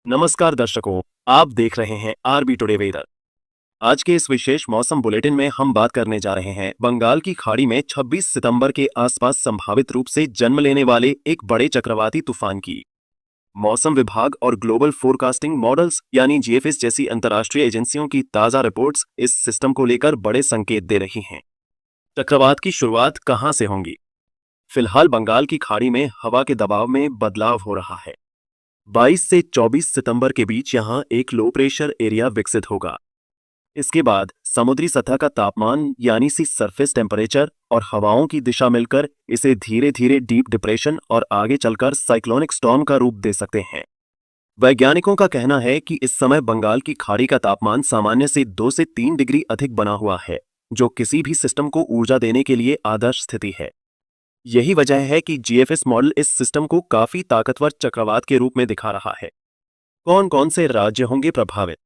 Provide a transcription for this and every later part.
नमस्कार दर्शकों, आप देख रहे हैं आरबी टुडे वेदर। आज के इस विशेष मौसम बुलेटिन में हम बात करने जा रहे हैं बंगाल की खाड़ी में 26 सितंबर के आसपास संभावित रूप से जन्म लेने वाले एक बड़े चक्रवाती तूफान की। मौसम विभाग और ग्लोबल फोरकास्टिंग मॉडल्स यानी जीएफएस जैसी अंतर्राष्ट्रीय एजेंसियों की ताजा रिपोर्ट्स इस सिस्टम को लेकर बड़े संकेत दे रही हैं। चक्रवात की शुरुआत कहां से होगी? फिलहाल बंगाल की खाड़ी में हवा के दबाव में बदलाव हो रहा है। 22 से 24 सितंबर के बीच यहां एक लो प्रेशर एरिया विकसित होगा। इसके बाद समुद्री सतह का तापमान यानी सी सरफेस टेम्परेचर और हवाओं की दिशा मिलकर इसे धीरे धीरे डीप डिप्रेशन और आगे चलकर साइक्लोनिक स्टॉर्म का रूप दे सकते हैं। वैज्ञानिकों का कहना है कि इस समय बंगाल की खाड़ी का तापमान सामान्य से 2 से 3 डिग्री अधिक बना हुआ है, जो किसी भी सिस्टम को ऊर्जा देने के लिए आदर्श स्थिति है। यही वजह है कि जीएफएस मॉडल इस सिस्टम को काफी ताकतवर चक्रवात के रूप में दिखा रहा है। कौन कौन से राज्य होंगे प्रभावित?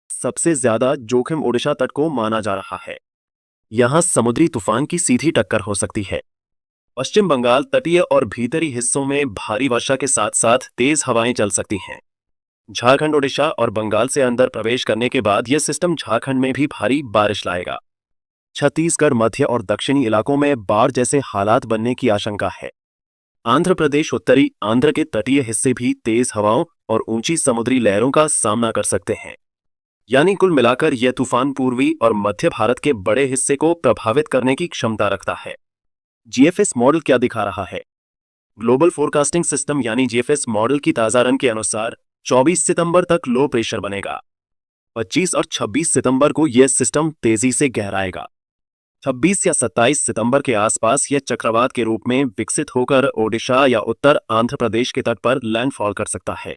सबसे ज्यादा जोखिम ओडिशा तट को माना जा रहा है। यहां समुद्री तूफान की सीधी टक्कर हो सकती है। पश्चिम बंगाल तटीय और भीतरी हिस्सों में भारी वर्षा के साथ साथ तेज हवाएं चल सकती हैं। झारखंड, ओडिशा और बंगाल से अंदर प्रवेश करने के बाद यह सिस्टम झारखंड में भी भारी बारिश लाएगा। छत्तीसगढ़, मध्य और दक्षिणी इलाकों में बाढ़ जैसे हालात बनने की आशंका है। आंध्र प्रदेश, उत्तरी आंध्र के तटीय हिस्से भी तेज हवाओं और ऊंची समुद्री लहरों का सामना कर सकते हैं। यानी कुल मिलाकर यह तूफान पूर्वी और मध्य भारत के बड़े हिस्से को प्रभावित करने की क्षमता रखता है। जीएफएस मॉडल क्या दिखा रहा है? ग्लोबल फोरकास्टिंग सिस्टम यानी जीएफएस मॉडल की ताजा रन के अनुसार 24 सितंबर तक लो प्रेशर बनेगा। 25 और 26 सितंबर को यह सिस्टम तेजी से गहराएगा। 26 या 27 सितंबर के आसपास यह चक्रवात के रूप में विकसित होकर ओडिशा या उत्तर आंध्र प्रदेश के तट पर लैंडफॉल कर सकता है।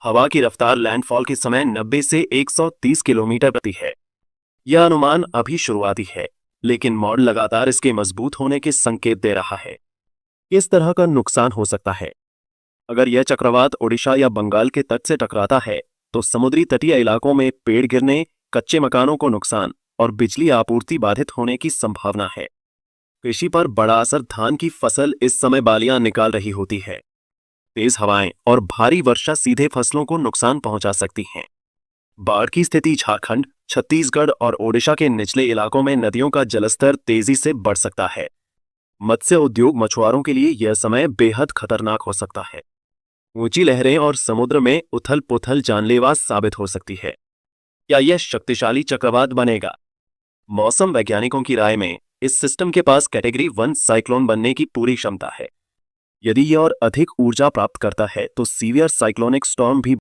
हवा की रफ्तार लैंडफॉल के समय 90 से 130 किलोमीटर प्रति है। यह अनुमान अभी शुरुआती है, लेकिन मॉडल लगातार इसके मजबूत होने के संकेत दे रहा है। किस तरह का नुकसान हो सकता है? अगर यह चक्रवात ओडिशा या बंगाल के तट से टकराता है तो समुद्री तटीय इलाकों में पेड़ गिरने, कच्चे मकानों को नुकसान और बिजली आपूर्ति बाधित होने की संभावना है। कृषि पर बड़ा असर। धान की फसल इस समय बालियां निकाल रही होती है। तेज हवाएं और भारी वर्षा सीधे फसलों को नुकसान पहुंचा सकती हैं। बाढ़ की स्थिति। झारखंड, छत्तीसगढ़ और ओडिशा के निचले इलाकों में नदियों का जलस्तर तेजी से बढ़ सकता है। मत्स्य उद्योग मछुआरों के लिए यह समय बेहद खतरनाक हो सकता है। ऊंची लहरें और समुद्र में उथल पुथल जानलेवा साबित हो सकती है। क्या यह शक्तिशाली चक्रवात बनेगा? मौसम वैज्ञानिकों की राय में इस सिस्टम के पास कैटेगरी 1 साइक्लोन बनने की पूरी क्षमता है। यदि यह और अधिक ऊर्जा प्राप्त करता है तो सीवियर साइक्लोनिक स्टॉर्म भी